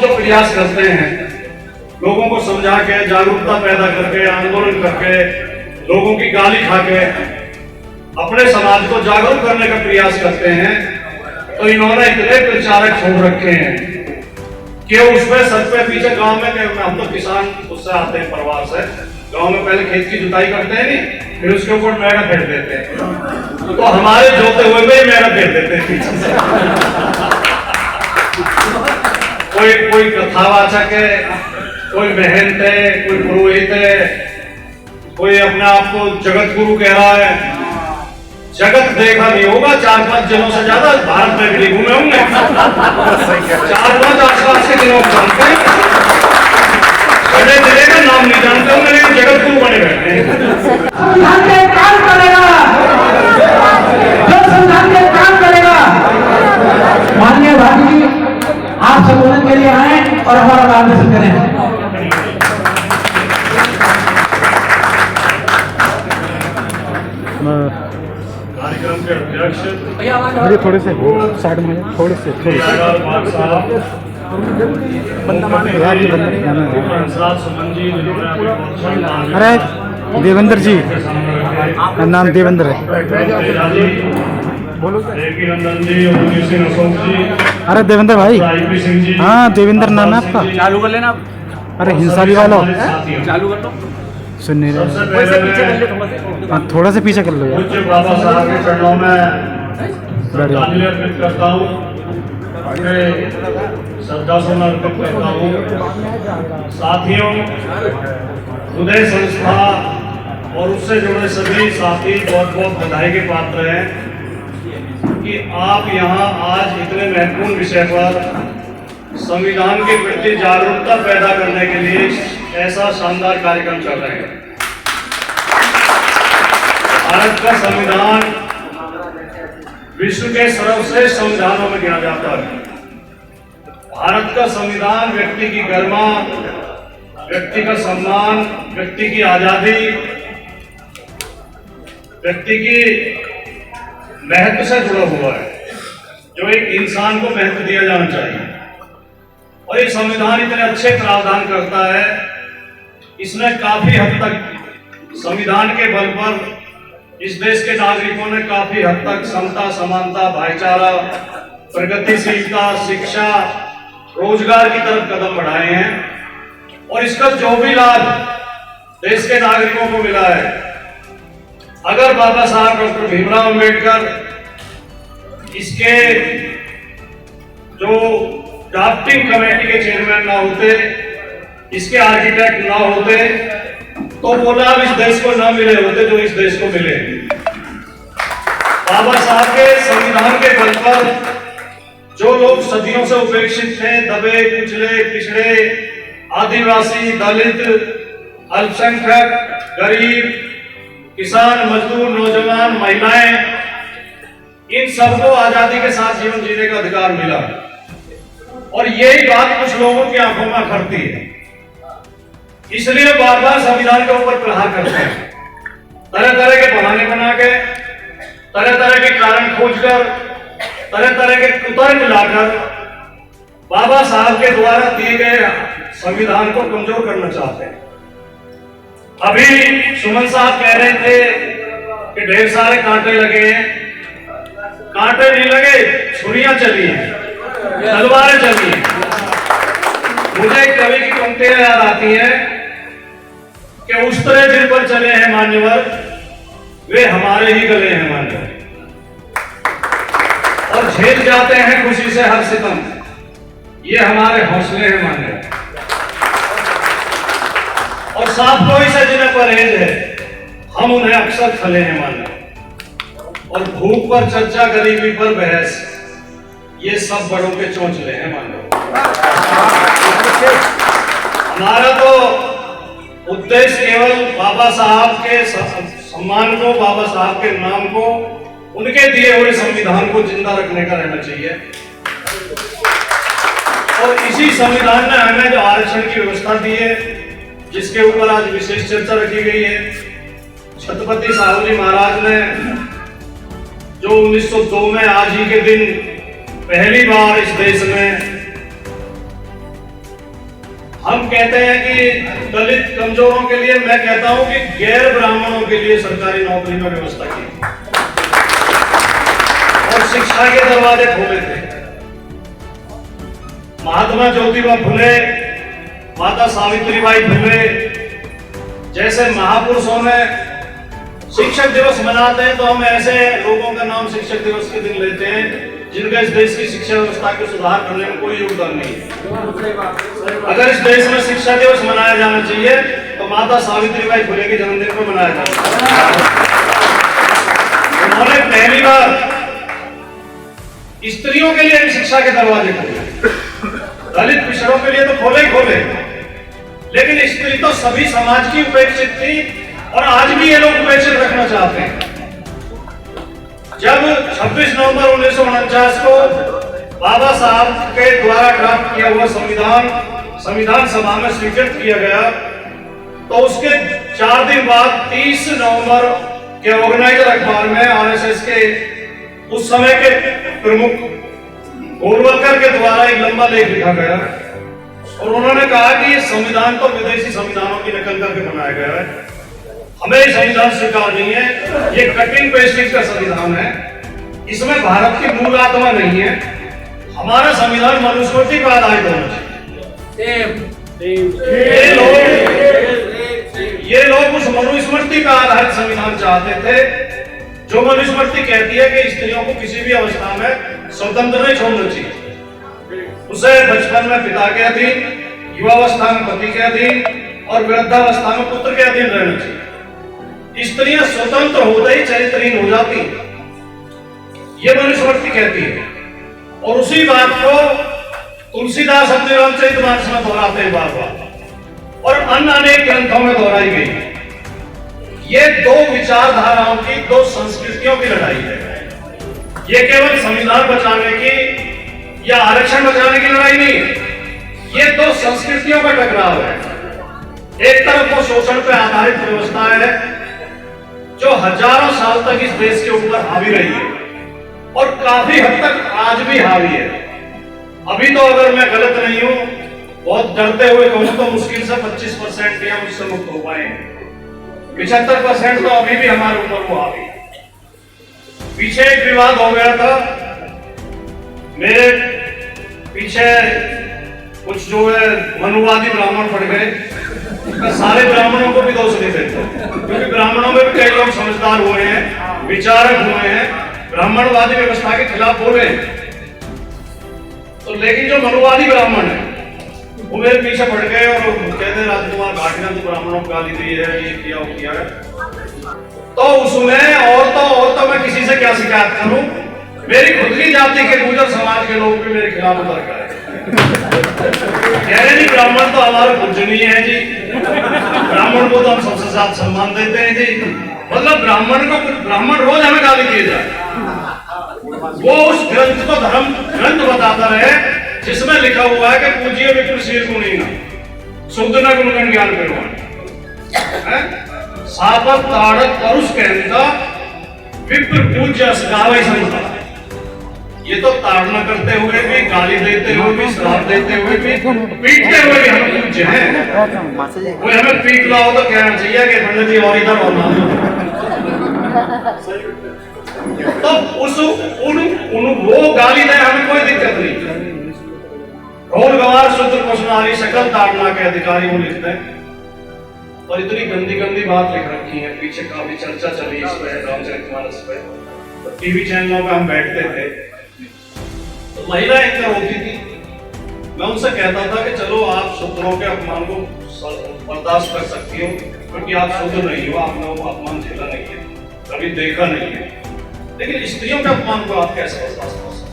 जो प्रयास करते हैं लोगों को समझा के, जागरूकता पैदा करके, आंदोलन करके, लोगों की गाली खा के अपने समाज को जागरूक करने का प्रयास करते हैं, तो इन्होंने इतने प्रचारक छोड़ रखे हैं कि उसमें सब पे पीछे गांव में हम तो किसान उससे आते हैं, परिवार से गांव में पहले खेत की जुताई करते हैं नहीं, फिर उसके ऊपर मेड़ा फेंक देते हैं, तो हमारे जोते हुए भी मेड़ा फेंक देते हैं पीछे से। कोई कथावाचक है, कोई महंत है, कोई पुरोहित है, कोई अपने आप को जगत गुरु कह रहा है। जगत देखा नहीं होगा, 4-5 जनों से ज्यादा भारत में भी घूमे होंगे, 4-5 आसपास के दिनों को जानते हैं, बड़े जिले का नाम नहीं जानते होंगे, लेकिन जगत गुरु बने बैठे हैं। संविधान के काम करेगा, जो संविधान के काम करेगा। माननीय भाभी जी, आप संबोधन के लिए आए और हमारा मार्गदर्शन करें। कार्यक्रम के अध्यक्ष मुझे थोड़े से साइड में, थोड़े से अरे देवेंद्र जी, नाम देवेंद्र है। अरे देवेंद्र भाई, हाँ देवेंद्र नाम है आपका। चालू कर लेना। अरे हिंसाली वाला चालू कर लो। सुन नहीं रहे, हाँ थोड़ा से पीछे कर लो यार। बाबा साहब के चरणों में श्रद्धांजलि अर्पित करता हूँ, श्रद्धा सुमन अर्पित करता हूँ। साथियों, उदय संस्था और उससे जुड़े सभी साथी बहुत बहुत बधाई के पात्र हैं कि आप यहाँ आज इतने महत्वपूर्ण विषय पर संविधान के प्रति जागरूकता पैदा करने के लिए ऐसा शानदार कार्यक्रम चल रहे हैं। भारत का संविधान विश्व के सर्वश्रेष्ठ संविधानों में गिना जाता है। भारत का संविधान व्यक्ति की गरिमा, व्यक्ति का सम्मान, व्यक्ति की आजादी, व्यक्ति की महत्व से जुड़ा हुआ है, जो एक इंसान को महत्व दिया जाना चाहिए। और ये संविधान इतने अच्छे प्रावधान करता है, इसने काफी हद तक संविधान के बल पर इस देश के नागरिकों ने काफी हद तक समता, समानता, भाईचारा, प्रगतिशीलता, शिक्षा, रोजगार की तरफ कदम बढ़ाए हैं। और इसका जो भी लाभ देश के नागरिकों को मिला है, अगर बाबा साहब डॉक्टर भीमराव अम्बेडकर इसके जो ड्राफ्टिंग कमेटी के चेयरमैन ना होते, इसके आर्किटेक्ट ना होते, तो वो लाभ इस देश को ना मिले होते जो इस देश को मिले। बाबा साहब के संविधान के बल पर जो लोग सदियों से उपेक्षित थे, दबे, कुचले, पिछड़े, आदिवासी, दलित, अल्पसंख्यक, गरीब, किसान, मजदूर, नौजवान, महिलाएं, इन सबको आजादी के साथ जीवन जीने का अधिकार मिला। और यही बात कुछ लोगों की आंखों में अखरती है, इसलिए बार बार संविधान के ऊपर प्रहार करते हैं, तरह तरह के बहाने बना के, तरह तरह के कारण खोजकर, तरह तरह के कुतर्क लाकर बाबा साहब के द्वारा दिए गए संविधान को कमजोर करना चाहते हैं। अभी सुमन साहब कह रहे थे कि ढेर सारे कांटे लगे हैं। कांटे नहीं लगे, छुरियां चली हैं, तलवारें चली हैं। मुझे एक कवि की पंक्तियां याद आती हैं कि उस तरह जिन पर चले हैं मान्यवर, वे हमारे ही गले हैं मान्यवर, और झेल जाते हैं खुशी से हर सितम, ये हमारे हौसले हैं मान्यवर। और साफ कोई से जिन्हें परहेज है, हम उन्हें अक्सर खले हैं मान्यवर। और भूख पर चर्चा, गरीबी पर बहस, ये सब बड़ों के चोंचले हैं मान्यवर। हमारा तो उद्देश्य केवल बाबा साहब के सम्मान को, बाबा साहब के नाम को, उनके दिए हुए संविधान को जिंदा रखने का रहना चाहिए। और इसी संविधान ने हमें जो आरक्षण की व्यवस्था दी है, जिसके ऊपर आज विशेष चर्चा रखी गई है, छत्रपति साहू जी महाराज ने जो 1902 में आज ही के दिन पहली बार इस देश में हम कहते हैं कि दलित कमजोरों के लिए, मैं कहता हूं कि गैर ब्राह्मणों के लिए सरकारी नौकरी में व्यवस्था की और शिक्षा के दरवाजे खोले थे। महात्मा ज्योतिबा फुले, माता सावित्रीबाई फुले जैसे महापुरुषों ने शिक्षक दिवस मनाते हैं, तो हम ऐसे लोगों का नाम शिक्षक दिवस के दिन लेते हैं जिनका इस देश की शिक्षा व्यवस्था को सुधार करने में कोई योगदान नहीं है। अगर इस देश में शिक्षा दिवस मनाया जाना चाहिए तो माता सावित्रीबाई फुले के जन्मदिन पर मनाया जाना। उन्होंने पहली बार स्त्रियों के लिए भी शिक्षा के दरवाजे खोले, दलित पिछड़ों के लिए तो खोले ही खोले, लेकिन स्त्री तो सभी समाज की उपेक्षित थी और आज भी ये लोग उपेक्षित रखना चाहते हैं। जब 26 नवंबर 1949 को बाबा साहब के द्वारा ड्राफ्ट किया हुआ संविधान सभा में स्वीकृत किया गया, तो उसके 4 दिन बाद 30 नवंबर के ऑर्गेनाइजर अखबार में आरएसएस के उस समय के प्रमुख गोलवलकर के द्वारा एक लंबा लेख लिखा गया और उन्होंने कहा कि ये संविधान तो विदेशी संविधानों की नकल करके बनाया गया है, हमें ये संविधान स्वीकार नहीं है, ये कटिंग पेस्टिंग का संविधान है, इसमें भारत की मूल आत्मा नहीं है, हमारा संविधान मनुस्मृति पर आधारित होना चाहिए। ये लोग उस मनुस्मृति पर आधारित संविधान चाहते थे जो मनुस्मृति कहती है कि स्त्रियों को किसी भी अवस्था में स्वतंत्र नहीं छोड़ना चाहिए, उसे बचपन में पिता के अधीन, युवावस्था में पति के अधीन और वृद्धावस्था में पुत्र के अधीन रहना चाहिए। स्त्रियां स्वतंत्र होते ही चरित्रहीन हो जाती, ये मनुस्मृति कहती है और उसी बात को तुलसीदास अपने रामचरितमानस में दोहराते हैं बार बार और अन्य अनेक ग्रंथों में दोहराई गई। ये दो विचारधाराओं की, दो संस्कृतियों की लड़ाई है। ये केवल संविधान बचाने की या आरक्षण बचाने की लड़ाई नहीं है, ये दो संस्कृतियों का टकराव है। एक तरफ वो शोषण पर आधारित व्यवस्था है जो हजारों साल तक इस देश के ऊपर हावी रही है और काफी हद तक आज भी हावी है। अभी तो अगर मैं गलत नहीं हूं, बहुत डरते हुए कहूं तो मुश्किल से 25% या उससे मुक्त हो पाए, 75% तो अभी भी हमारे ऊपर वो हावी है। पीछे एक विवाद हो गया था, मेरे पीछे कुछ जो है मनुवादी ब्राह्मण पड़ गए, सारे ब्राह्मणों को भी दोष नहीं देते क्योंकि ब्राह्मणों में भी कई लोग समझदार हुए हैं, विचारक हुए हैं, ब्राह्मणवादी व्यवस्था के खिलाफ बोले हैं। तो लेकिन जो मनुवादी ब्राह्मण है वो मेरे पीछे पड़ गए और कहते राजकुमार घाटी ने तो ब्राह्मणों को गाली दी है, ये किया वो किया है। तो उसमें और तो मैं किसी से क्या शिकायत करूं, मेरी खुद की जाति के गुर्जर समाज के लोग भी मेरे खिलाफ उतर गए, कह रहे जी ब्राह्मण तो हमारे पूजनीय है जी, ब्राह्मण को तो हम सबसे ज्यादा सम्मान देते हैं जी। मतलब ब्राह्मण रोज हमें गाली दिए जाए, वो उस ग्रंथ को धर्म ग्रंथ बताता रहे जिसमें लिखा हुआ है कि पूज्य विप्र शीर गुणी शुद्ध न गुणगण ज्ञान प्रमाण सापत ताड़क परुष कहता विप्र पूज्य असगावै संता। ये तो ताड़ना करते हुए भी, गाली देते हुए भी, श्राप देते हुए भी, पीटते हुए भी हम पूज्य हैं। कोई हमें पीट रहा हो तो कहना चाहिए कि पंडित जी और इधर और ना। तो वो गाली दें हमें कोई दिक्कत नहीं। रोल गवार शुद्ध क्वेश्चनारी सकल ताड़ना के अधिकारी वो लिखते हैं और इतनी गंदी गंदी बात लिख रखी है। पीछे काफी चर्चा चली इस पे, रामचरितमानस पे, तो टीवी चैनलों पे हम बैठते थे तो महिला एंकर होती थी, मैं उनसे कहता था कि चलो आप शूद्रों के अपमान को बर्दाश्त कर सकती हो क्योंकि आप शूद्र नहीं हो, आपने वो अपमान झेला नहीं है, कभी देखा नहीं है, लेकिन स्त्रियों के अपमान को आप कैसे बर्दाश्त कर सकते?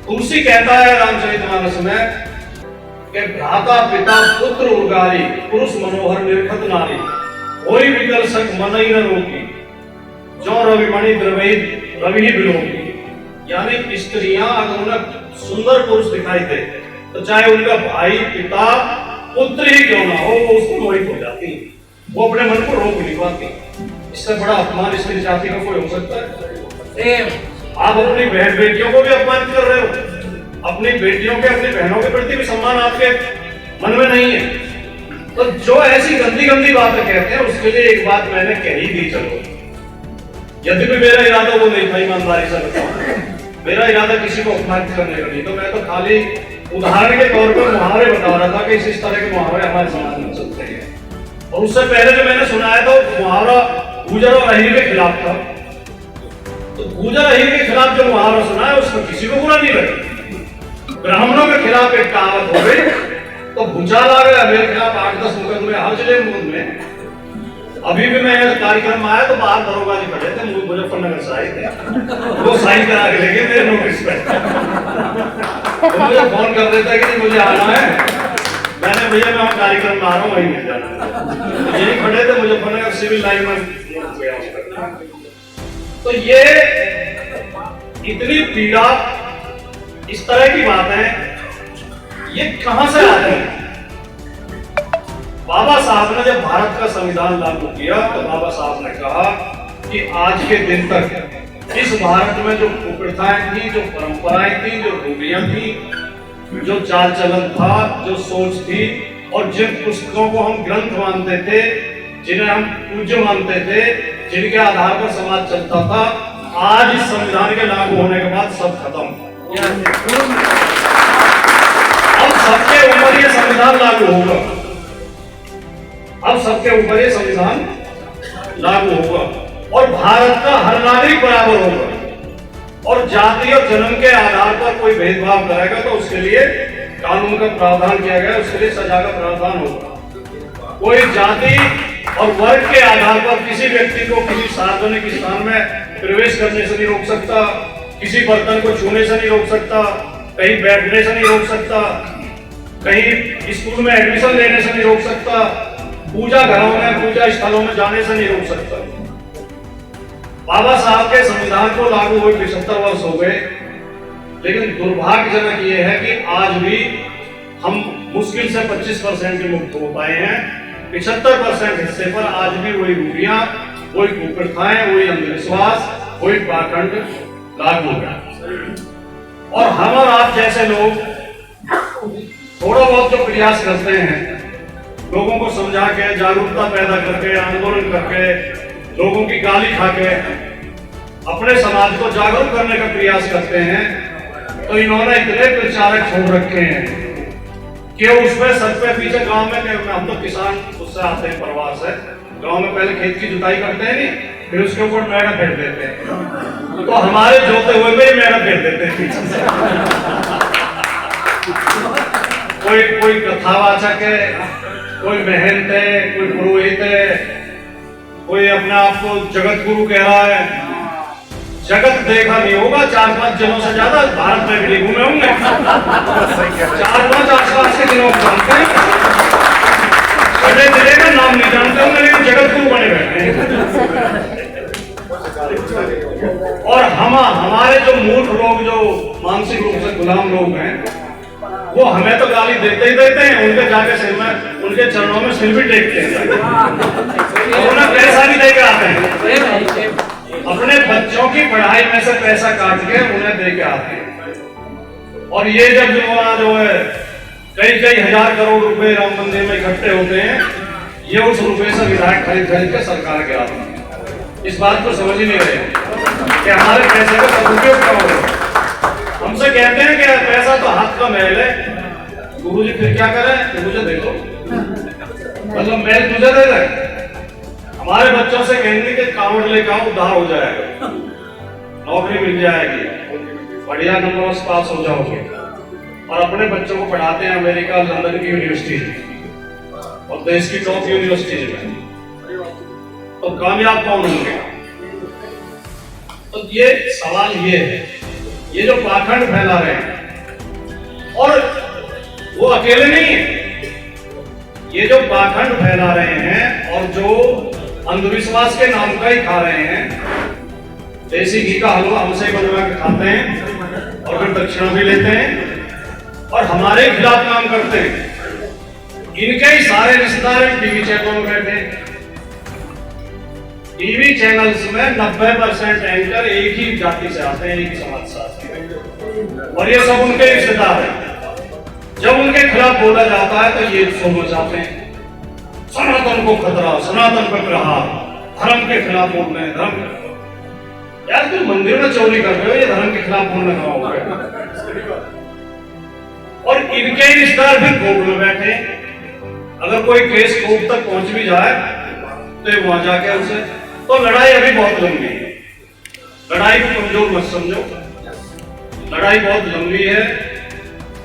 तुलसी कहता है रामचरितमानस में कि भ्राता पिता पुत्र उर्गारी पुरुष मनोहर निर्खत नारी होई विकल सक मनई न रोकी जो रविमणि रवि बिलोकी। यानी स्त्रियां अगर उन्हें सुंदर पुरुष दिखाई दे तो चाहे उनका भाई पिता पुत्र ही क्यों ना हो वो उसको मोहित हो जाती, वो अपने मन को रोक नहीं पाती। इससे बड़ा अपमान स्त्री जाति का कोई हो सकता है? आप अपनी बहन बेटियों को भी अपमानित कर रहे हो, अपनी बेटियों के अपनी बहनों के प्रति भी सम्मान आपके मन में नहीं है। तो जो ऐसी गंदी गंदी बातें कहते हैं उसके लिए एक बात मैंने कह ही दी, चलो यद्यपि मेरा इरादा वो नहीं था, ईमानदारी से बताऊं, मेरा इरादा किसी को अपमानित करने का नहीं। तो मैं तो खाली उदाहरण के तौर पर मुहावरे बता रहा था कि इस तरह के मुहावरे हमारे समाज में चलते हैं। और उससे पहले जो मैंने सुनाया तो मुहावरा गुजर और अहीर के खिलाफ था। तो गुजर अहीर के खिलाफ जो मुहावरा सुना है उसमें किसी को बुरा नहीं लगा। ब्राह्मणों के खिलाफ एक कहावत हो गई तो भूचाल आ गया, मेरे खिलाफ 8-10 मुकदमे हर जिले में। अभी भी मैं कार्यक्रम में आया तो बाहर दरोगा जी खड़े थे, मुजफ्फरनगर से आए थे, वो साइन करा के लेके मेरे नोटिस पे तो मुझे फोन कर देता है कि मुझे आना है। मैंने भैया मैं कार्यक्रम में आ रहा हूँ, वहीं मिल जाना। यही खड़े थे मुजफ्फरनगर सिविल लाइन में। तो ये इतनी पीड़ा, इस तरह की बातें ये कहां से आते हैं? बाबा साहब ने जब भारत का संविधान लागू किया तो बाबा साहब ने कहा कि आज के दिन तक इस भारत में जो कुप्रथाएं थी, जो परंपराएं थी, जो रूढ़ियां थी, जो चाल चलन था, जो सोच थी, और जिन पुस्तकों को हम ग्रंथ मानते थे, जिन्हें हम पूज्य मानते थे, जिनके आधार पर समाज चलता था, आज इस संविधान के लागू होने के बाद सब खत्म। अब सबके ऊपर ये संविधान लागू होगा। अब सबके ऊपर ये संविधान लागू होगा और भारत का हर नागरिक बराबर होगा। और जाति और जन्म के आधार पर कोई भेदभाव करेगा तो उसके लिए कानून का प्रावधान किया गया, उसके लिए सजा का प्रावधान होगा। कोई जाति और वर्ग के आधार पर किसी व्यक्ति को किसी सार्वजनिक स्थान में प्रवेश करने से नहीं रोक सकता, किसी बर्तन को छूने से नहीं रोक सकता, कहीं बैठने से नहीं रोक सकता, कहीं स्कूल में एडमिशन लेने से नहीं रोक सकता, पूजा घरों में, पूजा स्थलों में जाने से नहीं रोक सकता। बाबा साहब के संविधान को लागू हुए 75 वर्ष हो गए, लेकिन दुर्भाग्यजनक ये है कि आज भी हम मुश्किल से 25% के मुक्त हो पाए हैं। 75% हिस्से पर आज भी वही रूढ़ियां, वही कुप्रथाएं, वही अंधविश्वास, वही पाखंड लागू है। और हम और आप जैसे लोग थोड़ा बहुत जो प्रयास करते हैं, लोगों को समझा के, जागरूकता पैदा करके, आंदोलन करके, लोगों की गाली खा के अपने समाज को जागरूक करने का प्रयास करते हैं, तो इन्होंने इतने प्रचारक छोड़ रखे हैं कि उसमें सर पे पीछे गांव में हम तो किसान उससे आते हैं, प्रवास है, गांव में पहले खेत की जुताई करते हैं नहीं, फिर उसके ऊपर मैड़ा फेर देते हैं। तो हमारे जोते हुए में मैड़ा फेर देते हैं पीछे से। कोई कथावाचक है, कोई महंत है, कोई पुरोहित है, कोई अपने आप को जगत गुरु कह रहा है। जगत देखा नहीं होगा, 4-5 जिलों से ज्यादा भारत में भी घूमे होंगे। 4-5 आसपास के जिलों को जानते हैं, बड़े जिले का नाम नहीं जानते होंगे, लेकिन जगत गुरु बने बैठे हैं। और हमारे जो मूर्ख लोग, जो मानसिक रूप से गुलाम लोग हैं, वो हमें तो गाली देते ही देते हैं, उनके जाके सिर में, उनके चरणों में सिर भी टेकते हैं, उन्हें पैसा भी देकर आते हैं, अपने बच्चों की पढ़ाई में से पैसा काट के उन्हें देके आते हैं। और ये जब जो है कई हजार करोड़ रुपए राम मंदिर में इकट्ठे होते हैं, ये उस रुपए से विधायक खरीद के सरकार के आते हैं। इस बात को समझ ही नहीं रहे कि हमारे पैसे का सदुपयोग क्या होगा। हमसे कहते हैं कि पैसा तो हाथ का मैल है, गुरुजी फिर क्या करें, मुझे दे दो, मतलब मैल तुझे दे रहे। हमारे बच्चों से कहेंगे कि कावड़ लेकर आओ, उधार हो जाएगा, नौकरी मिल जाएगी, बढ़िया नंबरों से पास हो जाओगे। और अपने बच्चों को पढ़ाते हैं अमेरिका, लंदन की यूनिवर्सिटी और देश की टॉप यूनिवर्सिटीज में, तो कामयाब कौन होंगे? तो ये सवाल ये है, ये जो पाखंड फैला रहे हैं, और वो अकेले नहीं है, ये जो पाखंड फैला रहे हैं और जो अंधविश्वास के नाम का ही खा रहे हैं, देसी घी का हलवा हमसे बनवा के खाते हैं और फिर दक्षिणा भी लेते हैं और हमारे खिलाफ काम करते हैं। इनके ही सारे रिश्तेदार टीवी चैनलों में बैठे हैं। टीवी चैनल्स में 90% एंकर एक ही जाति से आते हैं, एक ही समाज से आते हैं, और ये सब उनके रिश्तेदार हैं। जब उनके खिलाफ बोला जाता है तो ये शोर मचाते हैं, सनातन को खतरा, सनातन पर प्रहार, धर्म के खिलाफ बोल रहे हैं, धर्म। यार तुम मंदिर में चोरी कर रहे हो, ये धर्म के खिलाफ बोलने का हो गया। और इनके रिश्तेदार फिर कोर्ट में बैठे, अगर कोई केस कोर्ट तक पहुंच भी जाए तो वहां जाके उसे, तो लड़ाई अभी बहुत लंबी है। लड़ाई को कमजोर मत समझो, लड़ाई बहुत लंबी है।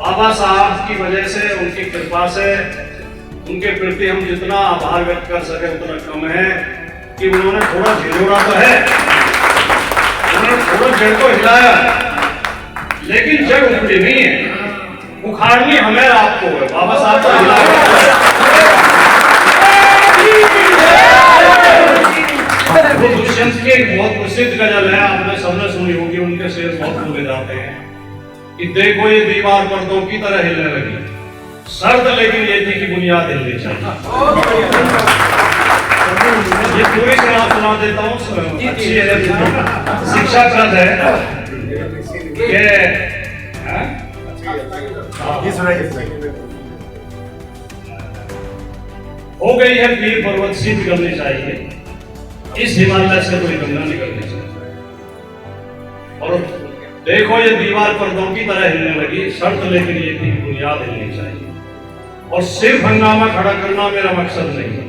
बाबा साहब की वजह से, उनकी कृपा से, उनके प्रति हम जितना आभार व्यक्त कर सके उतना कम है कि उन्होंने थोड़ा झिझोड़ा तो है, उन्होंने थोड़ा जड़ को हिलाया, लेकिन जड़ उखड़ी नहीं है, उखाड़नी हमें आपको है। बाबा साहब को हिलाया। वो दुष्यंत की एक बहुत प्रसिद्ध गजल है, आपने सबने सुनी होगी, उनके शेर बहुत बोले जाते हैं कि देखो ये दीवार पर्दों की तरह हिलने लगी, शर्त लेकिन ये थी कि बुनियाद हिलनी चाहिए। ये पूरी सुना देता हूँ, अच्छी है, शिक्षाप्रद है। हो गई है पीर पर्वत से निकलनी चाहिए, इस हिमालय से कोई गंगा निकलनी चाहिए। और देखो ये दीवार पर्दों की तरह हिलने लगी, शर्त लेकिन ये थी बुनियाद हिलनी चाहिए। और सिर्फ हंगामा खड़ा करना मेरा मकसद नहीं है,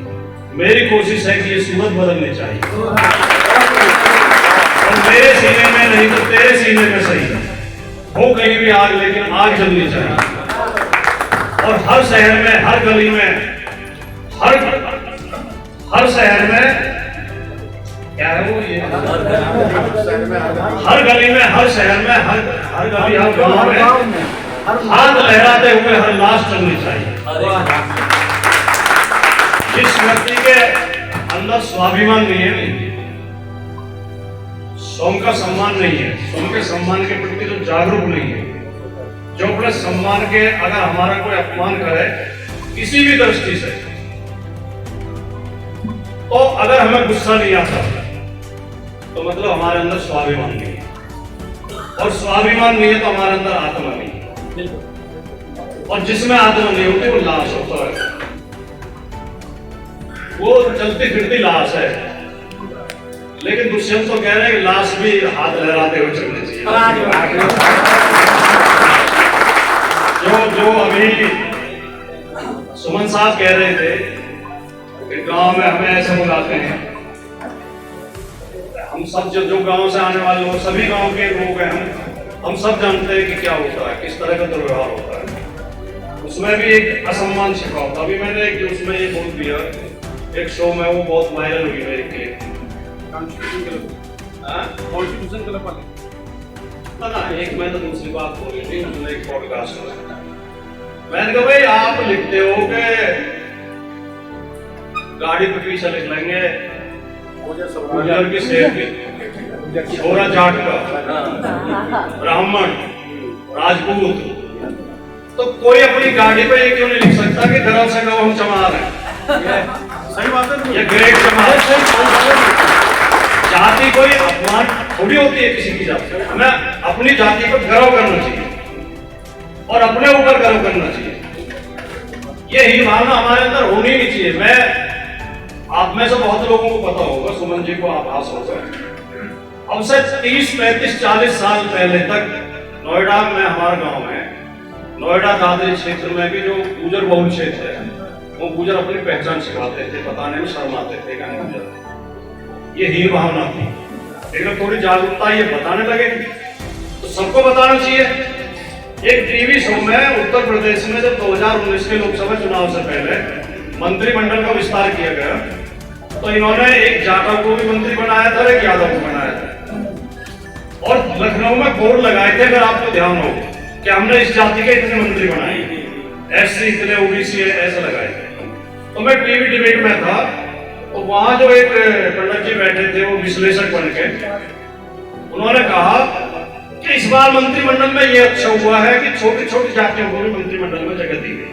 मेरी कोशिश है कि ये सूरत बदलनी चाहिए। और मेरे सीने में नहीं तो तेरे सीने में सही है, हो कहीं भी आग लेकिन आग जलनी चाहिए। और हर शहर में, हर गली में, हर शहर में क्या है वो, ये हर गली में, हर शहर में, हर गली, हर गांव में हाथ लहराते हुए हर लाश चलनी चाहिए। जिस व्यक्ति के अंदर स्वाभिमान नहीं है, स्वयं का सम्मान नहीं है, स्वयं के सम्मान के प्रति जो जागरूक नहीं है, जो अपने सम्मान के अगर हमारा कोई अपमान करे किसी भी दृष्टि से, तो अगर हमें गुस्सा नहीं आता तो मतलब हमारे अंदर स्वाभिमान नहीं है, और स्वाभिमान नहीं है तो हमारे अंदर आत्मा नहीं है, और जिसमें आत्मा नहीं होती वो लाश होता है, वो चलती फिरती लाश है। लेकिन दुष्यंत तो कह रहे हैं कि लाश भी हाथ लहराते हुए चलनी चाहिए। जो अभी सुमन साहब कह रहे थे कि गांव में हमें ऐसे बुलाते हैं, हम सब जो गांव से आने वाले लोग, सभी गांव के लोग हैं, हम सब जानते हैं कि क्या होता है, किस तरह का दुर्व्यवहार होता है, उसमें भी एक असम्मान छिपा होता है। अभी मैंने एक उसमें ये बोल दिया, एक शो में, वो बहुत वायरल हुई मेरे क्लिप, कॉन्स्टिट्यूशन क्लब वाले, एक मैं तो दूसरी बात बोल रही थी, उसने एक पॉडकास्ट में मैंने कहा भाई आप लिखते हो कि गाड़ी पे पीछे लिख लेंगे गुजर की शेर की, छोरा जाट का, ब्राह्मण, राजपूत, तो कोई अपनी गाड़ी पे ये क्यों नहीं लिख सकता कि गरम से गौ हम चमार हैं? सही बात है, ये ग्रेट चमार। जाति कोई अपमान थोड़ी होती है किसी की जाति, हमें अपनी जाति पर गर्व करना चाहिए और अपने ऊपर गर्व करना चाहिए। ये ही भावना हमारे अंदर होनी नहीं चाहिए। मैं, आप में से बहुत लोगों को पता होगा, सुमन जी को आभास होगा, अब से 30, 35, 40 साल पहले तक नोएडा में, हमारे गांव में, नोएडा दादरी क्षेत्र में भी जो गुजर बहुल क्षेत्र है, वो गुजर अपनी पहचान छिपाते थे, बताने में शर्माते थे कि हम गुजर। ये ही भावना थी, लेकिन थोड़ी जागरूकता ये बताने लगे तो सबको बताना चाहिए। एक टीवी शो में उत्तर प्रदेश में जब 2019 के लोकसभा चुनाव से पहले मंत्रिमंडल का विस्तार किया गया, तो इन्होंने एक जाटव को भी मंत्री बनाया था, एक यादव को बनाया था, और लखनऊ में बोर्ड लगाए थे, अगर आपको ध्यान हो, कि हमने इस जाति के इतने मंत्री बनाए, एससी इतने, ओबीसी ऐसे लगाए थे। तो मैं टीवी डिबेट में था, तो वहां जो एक पंडित जी बैठे थे, वो विश्लेषक बन के, उन्होंने कहा कि इस बार मंत्रिमंडल में ये अच्छा हुआ है कि छोटी छोटी जातियों को भी मंत्रिमंडल में जगह दी गई।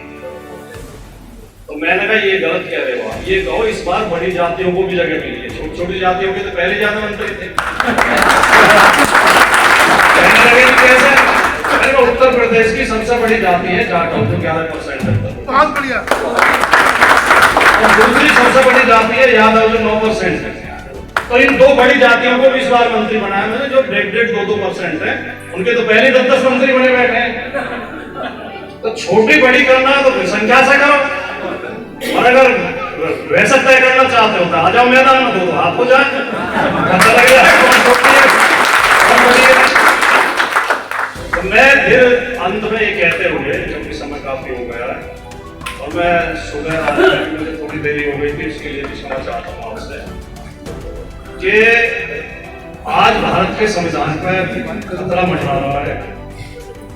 तो मैंने कहा ये गलत कह रहे हो आप, ये कहो इस बार बड़ी जातियों को भी जगह मिली है, छोटी छोटी जातियों के तो पहले ज्यादा मंत्री थे। कहने लगे कैसे? में उत्तर प्रदेश की सबसे बड़ी जाति है जाटव, जो 11% है। बहुत बढ़िया। और दूसरी सबसे बड़ी जाति है यादव, जो 9% है। तो इन दो बड़ी जातियों को भी इस बार मंत्री बनाया मैंने, जो 1.5-2% है। उनके तो पहले 10 मंत्री बने बैठे हैं। तो छोटी बड़ी करना है तो फिर संख्या से करो, और अगर वैसा तय करना चाहते हो तो आ जाओ मैदान में, तो आपको जाए पता लगेगा कौन छोटी है कौन बड़ी है। तो मैं फिर अंत में ये कहते हुए, क्योंकि समय काफी हो गया है और मैं सुबह आने में मुझे थोड़ी देरी हो गई थी, इसके लिए भी सुनना चाहता हूँ आपसे कि आज भारत के संविधान पर खतरा मंडरा रहा है।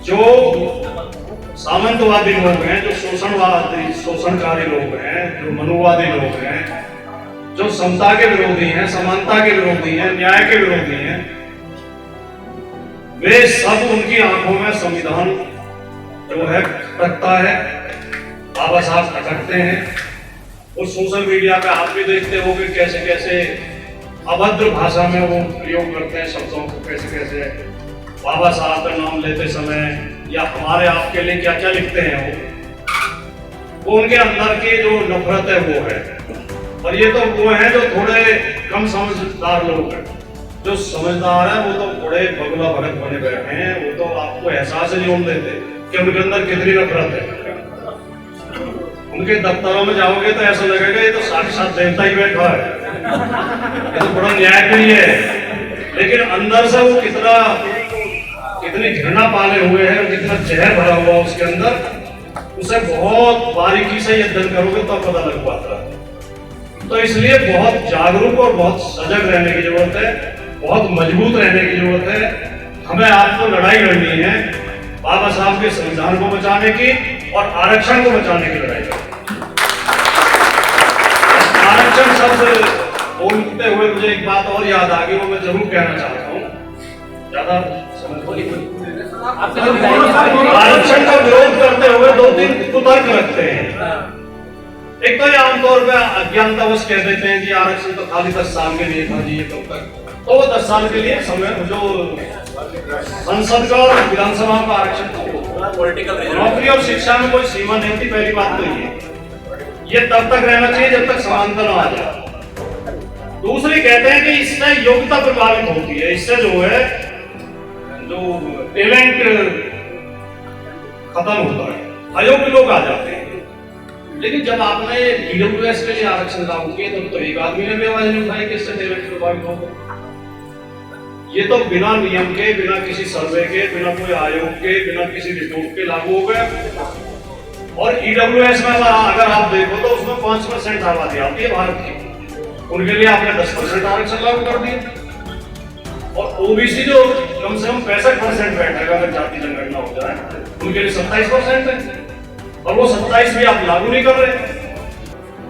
जो सामंतवादी लोग हैं, जो शोषणकारी लोग हैं, जो मनुवादी लोग हैं, जो समता के विरोधी हैं, समानता के विरोधी हैं, न्याय के विरोधी हैं, वे सब उनकी आंखों में संविधान जो है खटकता है, बाबा साहब खटकते हैं। और सोशल मीडिया पे आप भी देखते हो कि कैसे कैसे अभद्र भाषा में वो प्रयोग करते हैं शब्दों को, कैसे कैसे बाबा साहब का नाम लेते समय या हमारे आपके लिए क्या क्या लिखते हैं वो उनके अंदर की जो नफरत है वो है। और ये तो वो हैं जो थोड़े कम समझदार लोग हैं। जो समझदार है वो तो बड़े बगला भगत बने बैठे हैं, वो तो आपको एहसास ही नहीं होने देते कि उनके अंदर कितनी नफरत है। उनके दफ्तरों में जाओगे तो ऐसा लगेगा ये तो साक्षात देवता ही बैठा है, ये तो बड़ा न्यायप्रिय है। लेकिन अंदर से वो कितनी घृणा पाले हुए हैं, कितना जहर भरा हुआ उसके अंदर, उसे बहुत बारीकी से अध्ययन करोगे तो पता लग पाता है। तो इसलिए बहुत जागरूक और बहुत सजग रहने की जरूरत है, बहुत मजबूत रहने की जरूरत है। हमें आपको लड़ाई लड़नी है बाबा साहब के संविधान को बचाने की और आरक्षण को बचाने की लड़ाई लड़नी। आरक्षण शब्द बोलते हुए मुझे एक बात और याद आ गई, वो मैं जरूर कहना चाहता हूँ। ज्यादा आरक्षण का विरोध करते हुए 2-3 कुतर्क रखते हैं। एक तो ये आमतौर पर अज्ञानतावश कह देते हैं कि आरक्षण तो खाली 10 साल के लिए था जी, ये कब तक, तो वो 10 साल के लिए समय जो संसद का और विधानसभा का आरक्षण नौकरी और शिक्षा में कोई सीमा नहीं थी। पहली बात तो ये तब तक रहना चाहिए जब तक समानता न आ जाए। दूसरी कहते हैं कि इससे योग्यता प्रभावित होती है, इससे जो है जो टैलेंट खत्म होता है, अयोग्य लोग आ जाते हैं। लेकिन जब आपने ईडब्ल्यूएस के लिए आरक्षण लागू किए तो एक आदमी ने भी आवाज नहीं उठाई कि इससे टैलेंट प्रभावित होगा। ये तो बिना नियम के, बिना किसी सर्वे के, बिना कोई आयोग के, बिना किसी रिपोर्ट के लागू हो गया। और ईडब्ल्यूएस में अगर आप देखो तो उसमें 5% आबादी आती है भारत की, उनके लिए आपने 10% आरक्षण लागू कर दिया। और ओबीसी जो कम से कम 65% बैठेगा अगर जाति जनगणना हो जाए, उनके लिए 27% है, और वो 27 भी आप लागू नहीं कर रहे।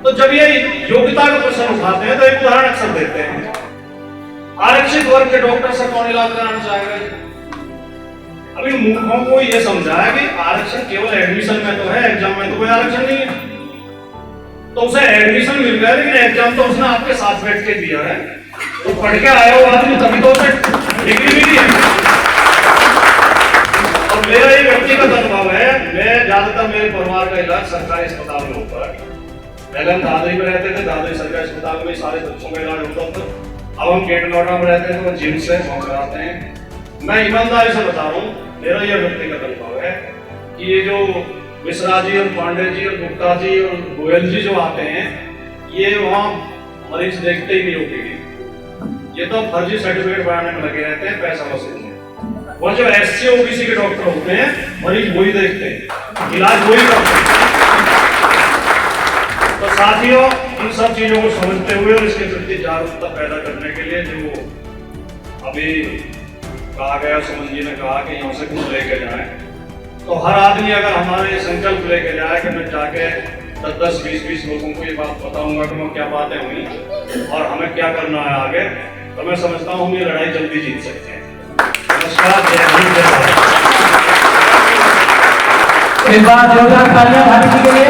तो जब ये योग्यता का प्रश्न उठाते हैं तो एक उदाहरण अक्सर देते हैं, आरक्षित वर्ग के डॉक्टर से कौन इलाज कराना चाहेगा? अभी मूर्खों को ये समझाया कि आरक्षण केवल एडमिशन में तो है, एग्जाम में तो कोई आरक्षण नहीं है। तो उसे एडमिशन मिल गया लेकिन एग्जाम तो उसने आपके साथ बैठ के दिया है, तो पढ़ के आया हो आदमी तभी तो उसे डिग्री मिली है। और मेरा ये व्यक्तिगत अनुभव है, मैं ज्यादातर मेरे परिवार का इलाज सरकारी अस्पताल में होता है। पहले हम दादरी में रहते थे, दादरी सरकारी अस्पताल में सारे बच्चों का इलाज होता था। अब हम गेट नोएडा में रहते हैं तो जिम से कराते हैं। मैं ईमानदारी से बता रहा हूँ, मेरा यह व्यक्तिगत अनुभव है कि ये जो मिश्रा जी और पांडे जी और गुप्ता जी और गोयल जी जो आते हैं, ये वहाँ मरीज देखते ही नहीं होगी। ये तो फर्जी सर्टिफिकेट बनाने में लगे रहते हैं, पैसा वसूलने। वो जो एससी ओबीसी के डॉक्टर होते हैं, मरीज वही देखते हैं, इलाज वही करते हैं। तो साथियों, इन सब चीजों को समझते हुए और इसके प्रति जागरूकता पैदा करने के लिए जो अभी कहा गया, सुमन जी ने कहा कि यहाँ से कुछ लेके जाए, तो हर आदमी अगर हमारे संकल्प लेके जाए कि मैं जाके 10, 20 लोगों को ये बात बताऊंगा कि मैं क्या बातें हुई और हमें क्या करना है आगे, तो मैं समझता हूँ हम ये लड़ाई जल्दी जीत सकते हैं। नमस्कार, जय हिंद, जय भारत। एक बार जोरदार तालियां भारत जी के लिए।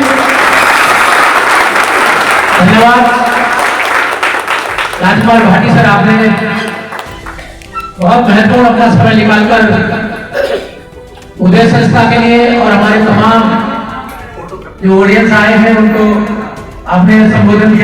धन्यवाद राजकुमार भाटी सर, आपने बहुत महत्वपूर्ण अपना समय निकालकर उदय संस्था के लिए और हमारे तमाम जो ऑडियंस आए हैं उनको आपने संबोधन किया।